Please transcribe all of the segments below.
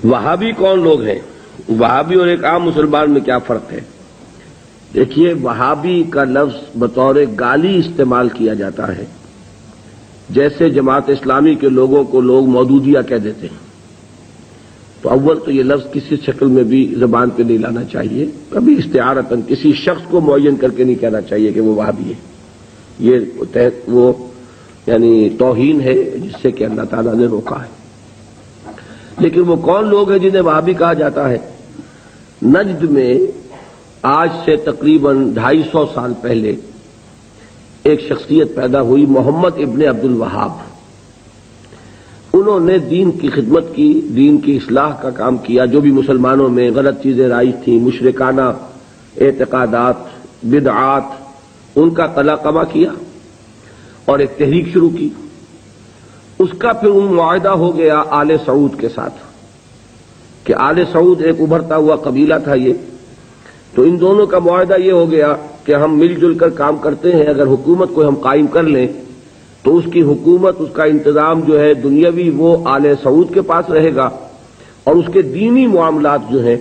وہابی کون لوگ ہیں؟ وہابی اور ایک عام مسلمان میں کیا فرق ہے؟ دیکھیے، وہابی کا لفظ بطور گالی استعمال کیا جاتا ہے، جیسے جماعت اسلامی کے لوگوں کو لوگ مودودیہ کہہ دیتے ہیں۔ تو اول تو یہ لفظ کسی شکل میں بھی زبان پہ نہیں لانا چاہیے، کبھی استعارتاً کسی شخص کو معین کر کے نہیں کہنا چاہیے کہ وہ وہابی ہے۔ یہ وہ یعنی توہین ہے جس سے کہ اللہ تعالیٰ نے روکا ہے۔ لیکن وہ کون لوگ ہیں جنہیں وہابی کہا جاتا ہے؟ نجد میں آج سے تقریباً 250 سال پہلے ایک شخصیت پیدا ہوئی، محمد ابن عبد الوہاب۔ انہوں نے دین کی خدمت کی، دین کی اصلاح کا کام کیا، جو بھی مسلمانوں میں غلط چیزیں رائج تھیں، مشرکانہ اعتقادات، بدعات، ان کا قلقمہ کیا اور ایک تحریک شروع کی۔ اس کا پھر معاہدہ ہو گیا آل سعود کے ساتھ کہ آل سعود ایک ابھرتا ہوا قبیلہ تھا یہ، تو ان دونوں کا معاہدہ یہ ہو گیا کہ ہم مل جل کر کام کرتے ہیں، اگر حکومت کو ہم قائم کر لیں تو اس کی حکومت، اس کا انتظام جو ہے دنیاوی وہ آل سعود کے پاس رہے گا، اور اس کے دینی معاملات جو ہیں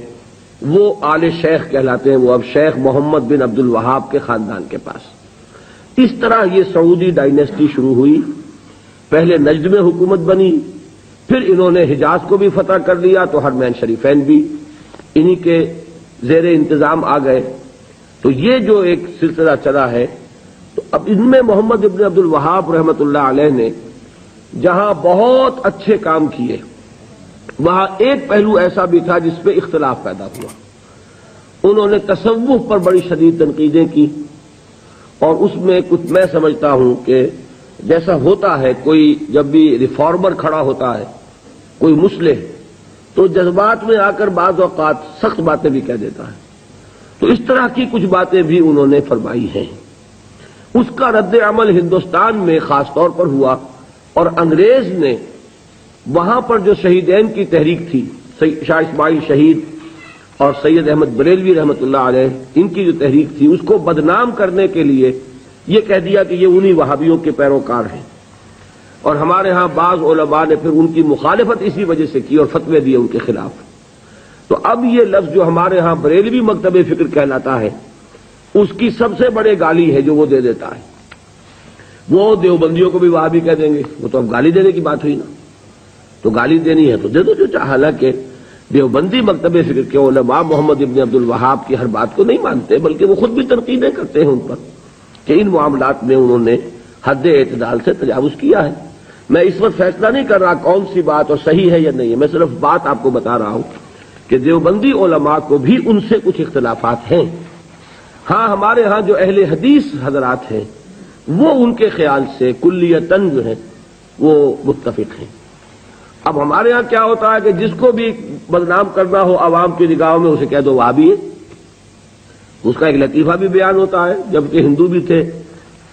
وہ آل شیخ کہلاتے ہیں، وہ اب شیخ محمد بن عبد الوہاب کے خاندان کے پاس۔ اس طرح یہ سعودی ڈائنیسٹی شروع ہوئی۔ پہلے نجد میں حکومت بنی، پھر انہوں نے حجاز کو بھی فتح کر لیا، تو حرمین شریفین بھی انہی کے زیر انتظام آ گئے۔ تو یہ جو ایک سلسلہ چلا ہے، تو اب ان میں محمد ابن عبد الوہاب رحمۃ اللہ علیہ نے جہاں بہت اچھے کام کیے، وہاں ایک پہلو ایسا بھی تھا جس پہ اختلاف پیدا ہوا۔ انہوں نے تصوف پر بڑی شدید تنقیدیں کی، اور اس میں کچھ میں سمجھتا ہوں کہ جیسا ہوتا ہے، کوئی جب بھی ریفارمر کھڑا ہوتا ہے، کوئی مصلح، تو جذبات میں آ کر بعض اوقات سخت باتیں بھی کہہ دیتا ہے۔ تو اس طرح کی کچھ باتیں بھی انہوں نے فرمائی ہیں۔ اس کا رد عمل ہندوستان میں خاص طور پر ہوا، اور انگریز نے وہاں پر جو شہیدین کی تحریک تھی، شاہ اسماعیل شہید اور سید احمد بریلوی رحمۃ اللہ علیہ، ان کی جو تحریک تھی، اس کو بدنام کرنے کے لیے یہ کہہ دیا کہ یہ انہی وہابیوں کے پیروکار ہیں، اور ہمارے ہاں بعض علماء نے پھر ان کی مخالفت اسی وجہ سے کی اور فتوے دیے ان کے خلاف۔ تو اب یہ لفظ جو ہمارے ہاں بریلوی مکتب فکر کہلاتا ہے، اس کی سب سے بڑے گالی ہے جو وہ دے دیتا ہے۔ وہ دیوبندیوں کو بھی وہابی کہہ دیں گے، وہ تو اب گالی دینے کی بات ہوئی نا، تو گالی دینی ہے تو دے دو جو چاہے۔ حالانکہ دیوبندی مکتب فکر کے علماء محمد ابن عبد الوہاب کی ہر بات کو نہیں مانتے، بلکہ وہ خود بھی تنقیدیں کرتے ہیں ان پر کہ ان معاملات میں انہوں نے حد اعتدال سے تجاوز کیا ہے۔ میں اس وقت فیصلہ نہیں کر رہا کون سی بات اور صحیح ہے یا نہیں ہے، میں صرف بات آپ کو بتا رہا ہوں کہ دیوبندی علماء کو بھی ان سے کچھ اختلافات ہیں۔ ہاں، ہمارے ہاں جو اہل حدیث حضرات ہیں وہ ان کے خیال سے کلیتاً جو ہیں وہ متفق ہیں۔ اب ہمارے ہاں کیا ہوتا ہے کہ جس کو بھی بدنام کرنا ہو عوام کی نگاہوں میں، اسے کہہ دو وہابی ہے۔ اس کا ایک لطیفہ بھی بیان ہوتا ہے، جبکہ ہندو بھی تھے،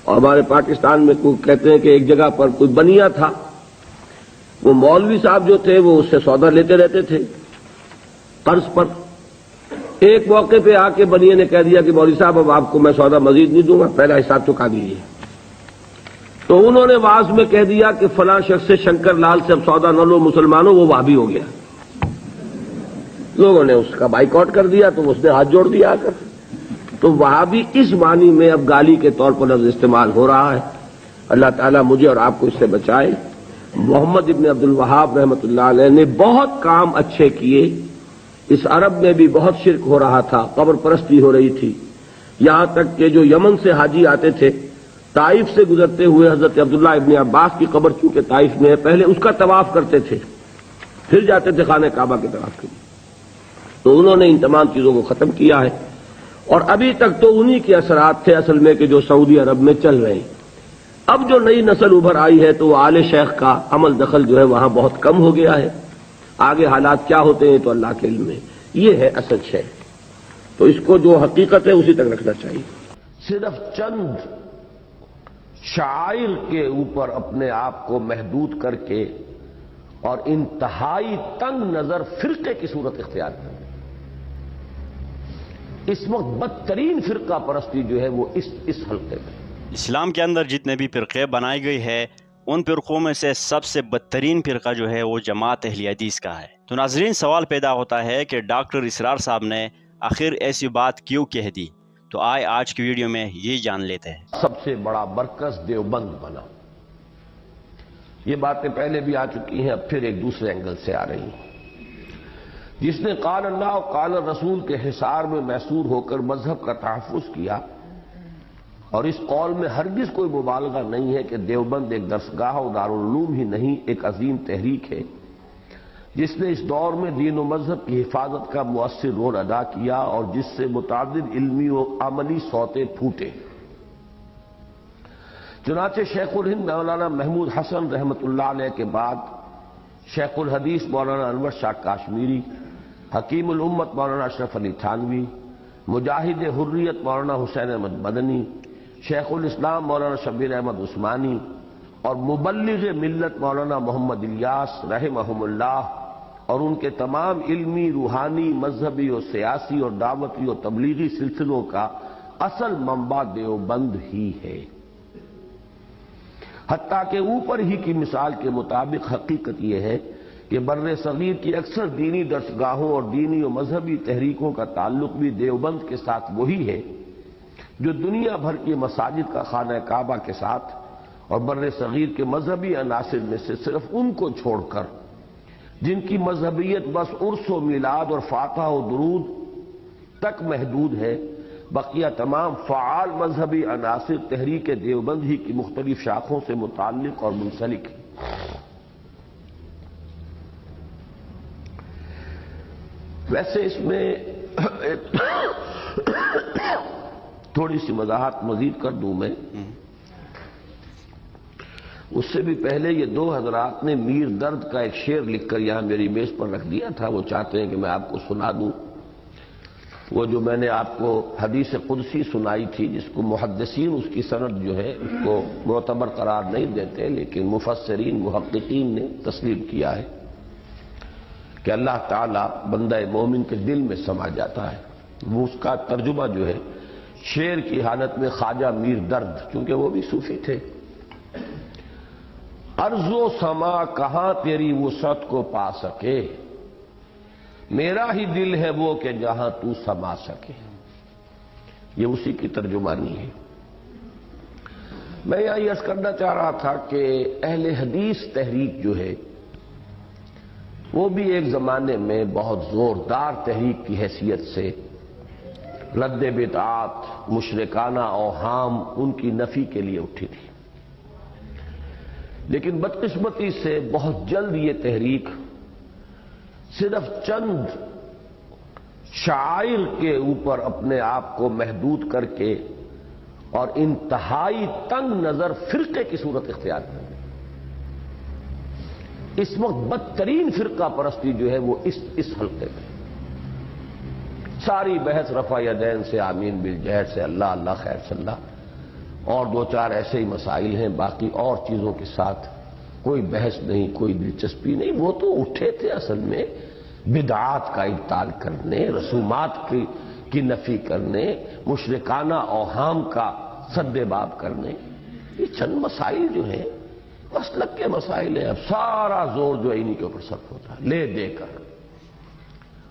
اور ہمارے پاکستان میں کہتے ہیں کہ ایک جگہ پر کوئی بنیا تھا، وہ مولوی صاحب جو تھے وہ اس سے سودا لیتے رہتے تھے قرض پر۔ ایک موقع پہ آ کے بنیے نے کہہ دیا کہ مولوی صاحب اب آپ کو میں سودا مزید نہیں دوں گا، پہلا حساب چکا دیجیے۔ تو انہوں نے واعظ میں کہہ دیا کہ فلاں شخص سے شنکر لال سے اب سودا نہ لو مسلمانوں، وہ وہابی ہو گیا۔ لوگوں نے اس کا بائیکاٹ کر دیا، تو اس نے ہاتھ جوڑ دیا آ کر۔ تو وہابی اس معنی میں اب گالی کے طور پر لفظ استعمال ہو رہا ہے۔ اللہ تعالیٰ مجھے اور آپ کو اس سے بچائے۔ محمد ابن عبد الوہاب رحمۃ اللہ علیہ نے بہت کام اچھے کیے۔ اس عرب میں بھی بہت شرک ہو رہا تھا، قبر پرستی ہو رہی تھی، یہاں تک کہ جو یمن سے حاجی آتے تھے، طائف سے گزرتے ہوئے حضرت عبداللہ ابن عباس کی قبر چونکہ طائف میں ہے، پہلے اس کا طواف کرتے تھے، پھر جاتے تھے خانہ کعبہ کے طواف کے لیے۔ تو انہوں نے ان تمام چیزوں کو ختم کیا ہے، اور ابھی تک تو انہی کے اثرات تھے اصل میں کہ جو سعودی عرب میں چل رہے ہیں۔ اب جو نئی نسل ابھر آئی ہے تو وہ آل شیخ کا عمل دخل جو ہے وہاں بہت کم ہو گیا ہے۔ آگے حالات کیا ہوتے ہیں تو اللہ کے علم میں، یہ ہے اصل شے۔ تو اس کو جو حقیقت ہے اسی تک رکھنا چاہیے۔ صرف چند شعائر کے اوپر اپنے آپ کو محدود کر کے اور انتہائی تنگ نظر فرقے کی صورت اختیار کریں۔ اس وقت بدترین فرقہ پرستی جو ہے وہ اس حلقے میں۔ اسلام کے اندر جتنے بھی فرقے بنائی گئی ہے ان فرقوں میں سے سب سے بدترین فرقہ جو ہے وہ جماعت اہل حدیث کا ہے۔ تو ناظرین، سوال پیدا ہوتا ہے کہ ڈاکٹر اسرار صاحب نے آخر ایسی بات کیوں کہہ دی؟ تو آج کی ویڈیو میں یہ جان لیتے ہیں۔ سب سے بڑا مرکز دیوبند بنا، یہ باتیں پہلے بھی آ چکی ہیں، اب پھر ایک دوسرے اینگل سے آ رہی ہیں۔ جس نے قال اللہ و قال رسول کے حصار میں محصور ہو کر مذہب کا تحفظ کیا، اور اس قول میں ہرگز کوئی مبالغہ نہیں ہے کہ دیوبند ایک درسگاہ و دارالعلوم ہی نہیں، ایک عظیم تحریک ہے جس نے اس دور میں دین و مذہب کی حفاظت کا مؤثر رول ادا کیا، اور جس سے متعدد علمی و عملی سوتے پھوٹے۔ چنانچہ شیخ الہند مولانا محمود حسن رحمۃ اللہ علیہ کے بعد شیخ الحدیث مولانا انور شاہ کاشمیری، حکیم الامت مولانا اشرف علی تھانوی، مجاہد حریت مولانا حسین احمد مدنی، شیخ الاسلام مولانا شبیر احمد عثمانی، اور مبلغ ملت مولانا محمد الیاس رحمہم اللہ، اور ان کے تمام علمی، روحانی، مذہبی اور سیاسی اور دعوتی اور تبلیغی سلسلوں کا اصل منبع دیوبند ہی ہے۔ حتیٰ کہ اوپر ہی کی مثال کے مطابق حقیقت یہ ہے کہ بر صغیر کی اکثر دینی درسگاہوں اور دینی و مذہبی تحریکوں کا تعلق بھی دیوبند کے ساتھ وہی ہے جو دنیا بھر کی مساجد کا خانہ کعبہ کے ساتھ، اور بر صغیر کے مذہبی عناصر میں سے صرف ان کو چھوڑ کر جن کی مذہبیت بس عرس و میلاد اور فاتحہ و درود تک محدود ہے، بقیہ تمام فعال مذہبی عناصر تحریک دیوبند ہی کی مختلف شاخوں سے متعلق اور منسلک ہیں۔ ویسے اس میں تھوڑی سی وضاحت مزید کر دوں میں، اس سے بھی پہلے یہ دو حضرات نے میر درد کا ایک شعر لکھ کر یہاں میری میز پر رکھ دیا تھا، وہ چاہتے ہیں کہ میں آپ کو سنا دوں۔ وہ جو میں نے آپ کو حدیث قدسی سنائی تھی، جس کو محدثین اس کی سند جو ہے اس کو معتبر قرار نہیں دیتے، لیکن مفسرین محققین نے تسلیم کیا ہے کہ اللہ تعالیٰ بندہ مومن کے دل میں سما جاتا ہے۔ وہ اس کا ترجمہ جو ہے شعر کی حالت میں خواجہ میر درد، چونکہ وہ بھی صوفی تھے، ارض و سما کہاں تیری وسعت کو پا سکے، میرا ہی دل ہے وہ کہ جہاں تو سما سکے۔ یہ اسی کی ترجمانی ہے۔ میں یہاں یہ عرض کرنا چاہ رہا تھا کہ اہل حدیث تحریک جو ہے وہ بھی ایک زمانے میں بہت زوردار تحریک کی حیثیت سے رد بدعات، مشرکانہ اوہام ان کی نفی کے لیے اٹھی تھی، لیکن بدقسمتی سے بہت جلد یہ تحریک صرف چند شعائر کے اوپر اپنے آپ کو محدود کر کے اور انتہائی تنگ نظر فرقے کی صورت اختیار کر گئی۔ اس وقت بدترین فرقہ پرستی جو ہے وہ اس حلقے میں، ساری بحث رفع یدین سے، آمین بالجہر سے، اللہ اللہ خیر صلی اللہ، اور دو چار ایسے ہی مسائل ہیں، باقی اور چیزوں کے ساتھ کوئی بحث نہیں، کوئی دلچسپی نہیں۔ وہ تو اٹھے تھے اصل میں بدعات کا ابطال کرنے، رسومات کی نفی کرنے، مشرکانہ اوہام کا سد باب کرنے۔ یہ چند مسائل جو ہیں مسلک کے مسائل ہیں، اب سارا زور جو ہے انہی کے اوپر صرف ہوتا ہے لے دے کر۔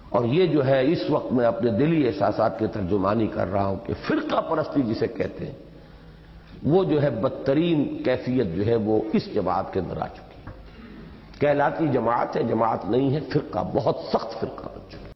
اور یہ جو ہے اس وقت میں اپنے دلی احساسات کی ترجمانی کر رہا ہوں کہ فرقہ پرستی جسے کہتے ہیں وہ جو ہے بدترین کیفیت جو ہے وہ اس جماعت کے اندر آ چکی ہے۔ کہلاتی جماعت ہے، جماعت نہیں ہے، فرقہ، بہت سخت فرقہ بن چکا ہے۔